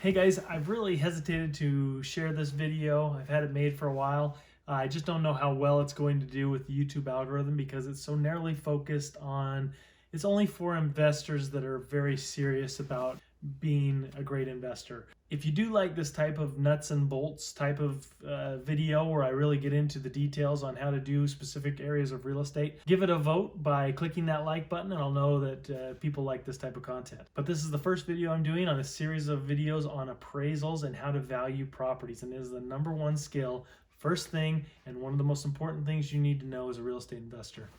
Hey guys, I've really hesitated to share this video. I've had it made for a while. I just don't know how well it's going to do with the YouTube algorithm because it's so narrowly focused on, it's only for investors that are very serious about being a great investor. If you do like this type of nuts and bolts type of video where I really get into the details on how to do specific areas of real estate, give it a vote by clicking that like button and I'll know that people like this type of content. But this is the first video I'm doing on a series of videos on appraisals and how to value properties, and it is the #1 skill, first thing, and one of the most important things you need to know as a real estate investor.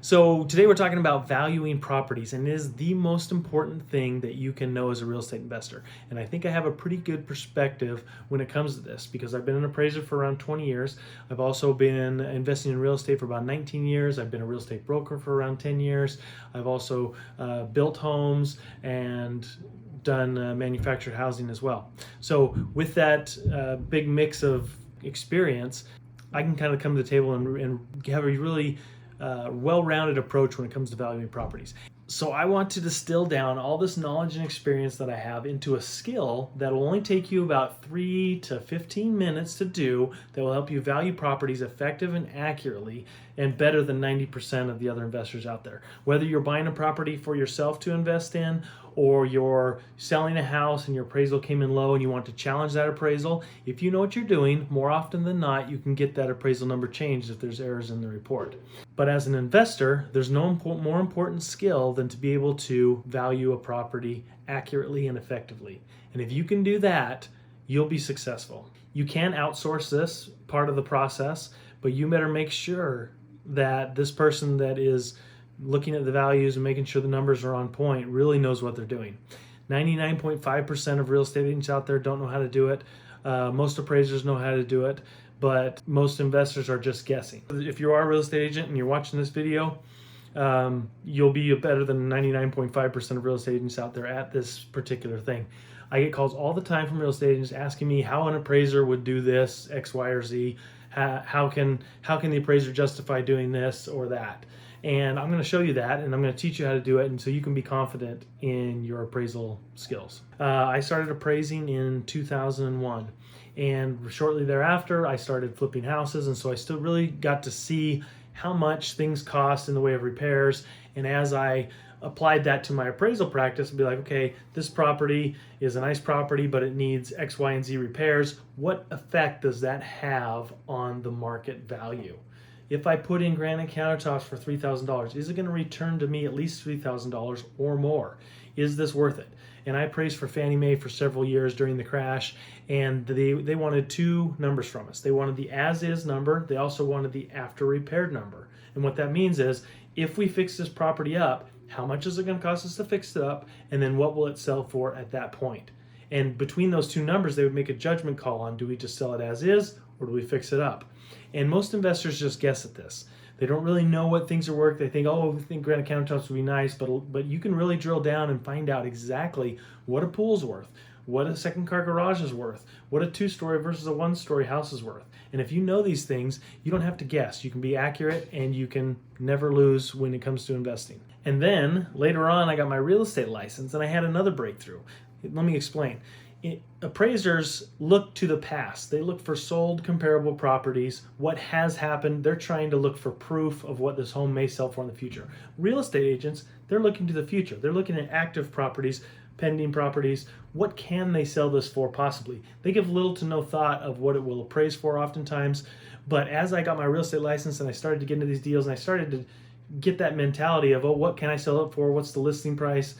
So today we're talking about valuing properties, and it is the most important thing that you can know as a real estate investor. And I think I have a pretty good perspective when it comes to this because I've been an appraiser for around 20 years. I've also been investing in real estate for about 19 years. I've been a real estate broker for around 10 years. I've also built homes and done manufactured housing as well. So with that big mix of experience, I can kind of come to the table and have a really well-rounded approach when it comes to valuing properties. So I want to distill down all this knowledge and experience that I have into a skill that will only take you about 3 to 15 minutes to do, that will help you value properties effective and accurately and better than 90% of the other investors out there. Whether you're buying a property for yourself to invest in, or you're selling a house and your appraisal came in low and you want to challenge that appraisal, if you know what you're doing, more often than not, you can get that appraisal number changed if there's errors in the report. But as an investor, there's no more important skill than to be able to value a property accurately and effectively. And if you can do that, you'll be successful. You can outsource this part of the process, but you better make sure that this person that is looking at the values and making sure the numbers are on point really knows what they're doing. 99.5% of real estate agents out there don't know how to do it. Most appraisers know how to do it, but most investors are just guessing. If you are a real estate agent and you're watching this video, you'll be better than 99.5% of real estate agents out there at this particular thing. I get calls all the time from real estate agents asking me how an appraiser would do this, X, Y, or Z. How can the appraiser justify doing this or that? And I'm going to show you that, and I'm going to teach you how to do it, and so you can be confident in your appraisal skills. I started appraising in 2001, and shortly thereafter I started flipping houses, and so I still really got to see how much things cost in the way of repairs. And as I applied that to my appraisal practice and be like, okay, this property is a nice property, but it needs X, Y, and Z repairs. What effect does that have on the market value? If I put in granite countertops for $3,000, is it going to return to me at least $3,000 or more? Is this worth it? And I appraised for Fannie Mae for several years during the crash, and they wanted two numbers from us. They wanted the as-is number. They also wanted the after-repaired number. And what that means is, if we fix this property up, how much is it going to cost us to fix it up? And then what will it sell for at that point? And between those two numbers, they would make a judgment call on, do we just sell it as is or do we fix it up? And most investors just guess at this. They don't really know what things are worth. They think, oh, we think granite countertops would be nice, but you can really drill down and find out exactly what a pool's worth, what a second car garage is worth, what a 2-story versus a 1-story house is worth. And if you know these things, you don't have to guess. You can be accurate, and you can never lose when it comes to investing. And then later on, I got my real estate license, and I had another breakthrough. Let me explain. Appraisers look to the past. They look for sold comparable properties, what has happened. They're trying to look for proof of what this home may sell for in the future. Real estate agents, they're looking to the future. They're looking at active properties, pending properties. What can they sell this for possibly? They give little to no thought of what it will appraise for oftentimes. But as I got my real estate license and I started to get into these deals and I started to get that mentality of, oh, what can I sell it for? What's the listing price?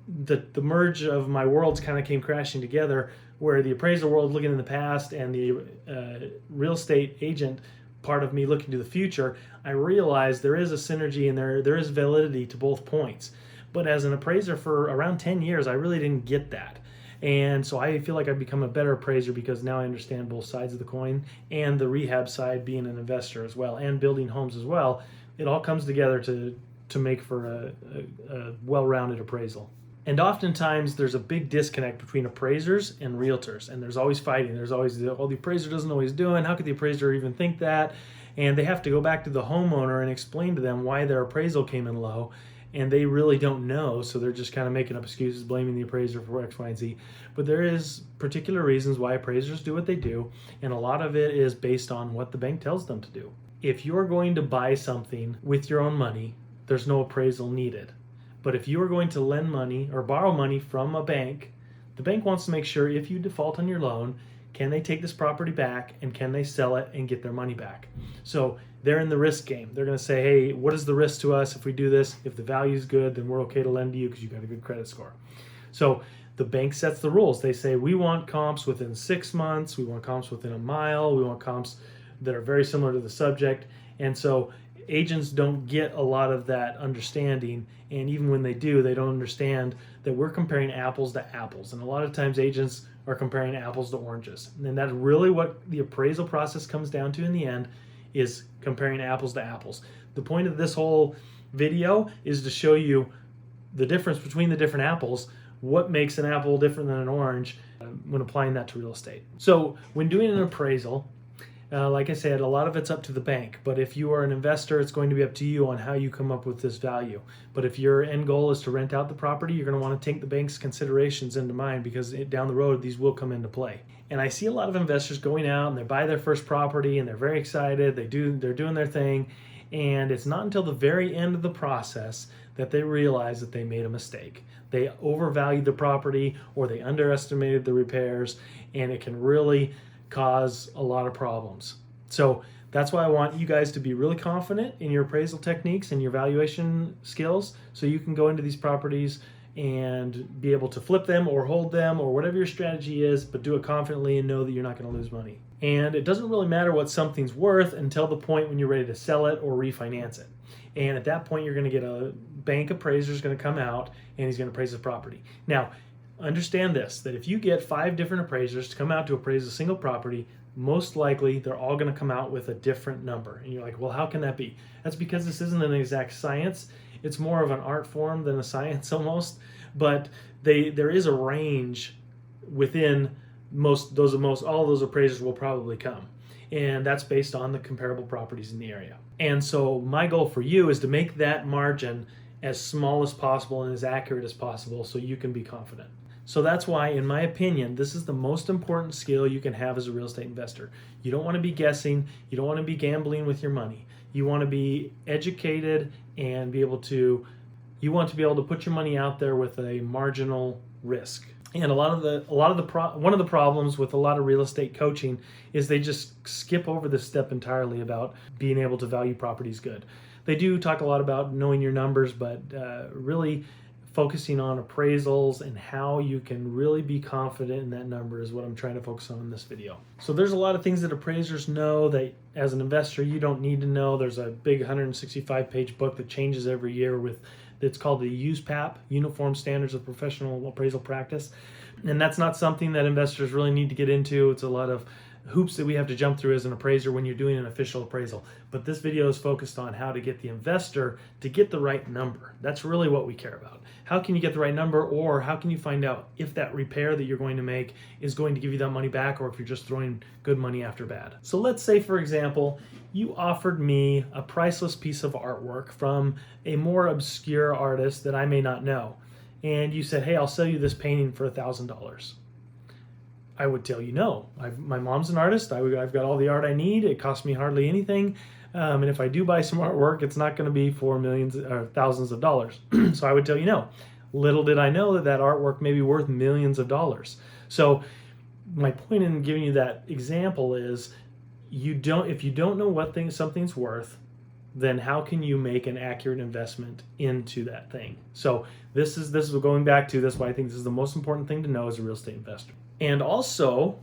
The merge of my worlds kind of came crashing together, where the appraisal world looking in the past and the real estate agent part of me looking to the future. I realized there is a synergy and there is validity to both points. But as an appraiser for around 10 years, I really didn't get that. And so I feel like I've become a better appraiser because now I understand both sides of the coin, and the rehab side, being an investor as well and building homes as well. It all comes together to make for a well-rounded appraisal. And oftentimes there's a big disconnect between appraisers and realtors, and there's always fighting. There's always, oh, the appraiser doesn't know what he's doing. How could the appraiser even think that? and they have to go back to the homeowner and explain to them why their appraisal came in low, and they really don't know, so they're just kind of making up excuses, blaming the appraiser for X, Y, and Z. But there is particular reasons why appraisers do what they do, and a lot of it is based on what the bank tells them to do. If you're going to buy something with your own money, there's no appraisal needed. But if you are going to lend money or borrow money from a bank, the bank wants to make sure if you default on your loan, can they take this property back and can they sell it and get their money back? So they're in the risk game. They're going to say, hey, what is the risk to us if we do this? If the value is good, then we're okay to lend to you because you've got a good credit score. So the bank sets the rules. They say, we want comps within 6 months. We want comps within a mile. We want comps that are very similar to the subject. And so agents don't get a lot of that understanding, and even when they do, they don't understand that we're comparing apples to apples. And a lot of times agents are comparing apples to oranges, and that's really what the appraisal process comes down to in the end, is comparing apples to apples. The point of this whole video is to show you the difference between the different apples, what makes an apple different than an orange when applying that to real estate. So when doing an appraisal, like I said, a lot of it's up to the bank, but if you are an investor, it's going to be up to you on how you come up with this value. But if your end goal is to rent out the property, you're going to want to take the bank's considerations into mind, because down the road, these will come into play. And I see a lot of investors going out and they buy their first property and they're very excited, they're doing their thing, and it's not until the very end of the process that they realize that they made a mistake. They overvalued the property or they underestimated the repairs, and it can really cause a lot of problems. So that's why I want you guys to be really confident in your appraisal techniques and your valuation skills, so you can go into these properties and be able to flip them or hold them or whatever your strategy is, but do it confidently and know that you're not going to lose money. And it doesn't really matter what something's worth until the point when you're ready to sell it or refinance it. And at that point, you're going to get a bank appraiser is going to come out and he's going to appraise the property. Now, understand this, that if you get 5 different appraisers to come out to appraise a single property, most likely they're all going to come out with a different number. And you're like, well, how can that be? That's because this isn't an exact science. It's more of an art form than a science almost. But there is a range within all those appraisers will probably come. And that's based on the comparable properties in the area. And so my goal for you is to make that margin as small as possible and as accurate as possible so you can be confident. So that's why, in my opinion, this is the most important skill you can have as a real estate investor. You don't want to be guessing. You don't want to be gambling with your money. You want to be educated and you want to be able to put your money out there with a marginal risk. And one of the problems with a lot of real estate coaching is they just skip over this step entirely about being able to value properties good. They do talk a lot about knowing your numbers, but really focusing on appraisals and how you can really be confident in that number is what I'm trying to focus on in this video. So there's a lot of things that appraisers know that as an investor you don't need to know. There's a big 165-page book that changes every year it's called the USPAP, Uniform Standards of Professional Appraisal Practice. And that's not something that investors really need to get into. It's a lot of hoops that we have to jump through as an appraiser when you're doing an official appraisal. But this video is focused on how to get the investor to get the right number. That's really what we care about. How can you get the right number, or how can you find out if that repair that you're going to make is going to give you that money back, or if you're just throwing good money after bad. So let's say, for example, you offered me a priceless piece of artwork from a more obscure artist that I may not know. And you said, hey, I'll sell you this painting for $1,000. I would tell you no. My mom's an artist. I've got all the art I need. It costs me hardly anything. And if I do buy some artwork, it's not going to be for millions or thousands of dollars. So I would tell you no. Little did I know that artwork may be worth millions of dollars. So my point in giving you that example is if you don't know what something's worth, then how can you make an accurate investment into that thing? So this is going back to this. Why I think this is the most important thing to know as a real estate investor. And also,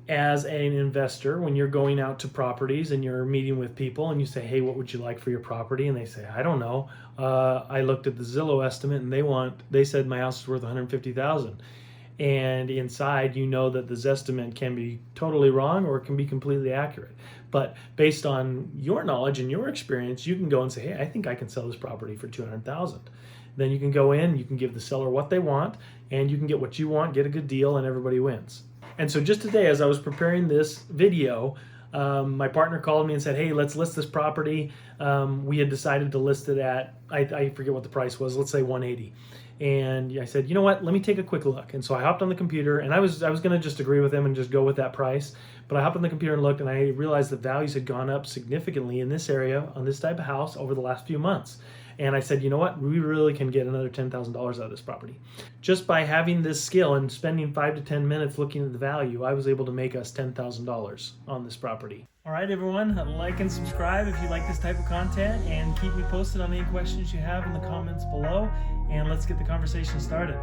as an investor, when you're going out to properties and you're meeting with people and you say, hey, what would you like for your property? And they say, I don't know. I looked at the Zillow estimate and they said my house is worth $150,000. And inside, you know that this estimate can be totally wrong or it can be completely accurate. But based on your knowledge and your experience, you can go and say, hey, I think I can sell this property for $200,000. Then you can go in, you can give the seller what they want, and you can get what you want, get a good deal, and everybody wins. And so just today, as I was preparing this video, My partner called me and said, hey, let's list this property. We had decided to list it at, I forget what the price was, let's say 180. And I said, you know what, let me take a quick look. And so I hopped on the computer, and I was going to just agree with him and just go with that price. But I hopped on the computer and looked, and I realized the values had gone up significantly in this area on this type of house over the last few months. And I said, you know what, we really can get another $10,000 out of this property. Just by having this skill and spending 5 to 10 minutes looking at the value, I was able to make us $10,000 on this property. All right, everyone, like and subscribe if you like this type of content, and keep me posted on any questions you have in the comments below, and let's get the conversation started.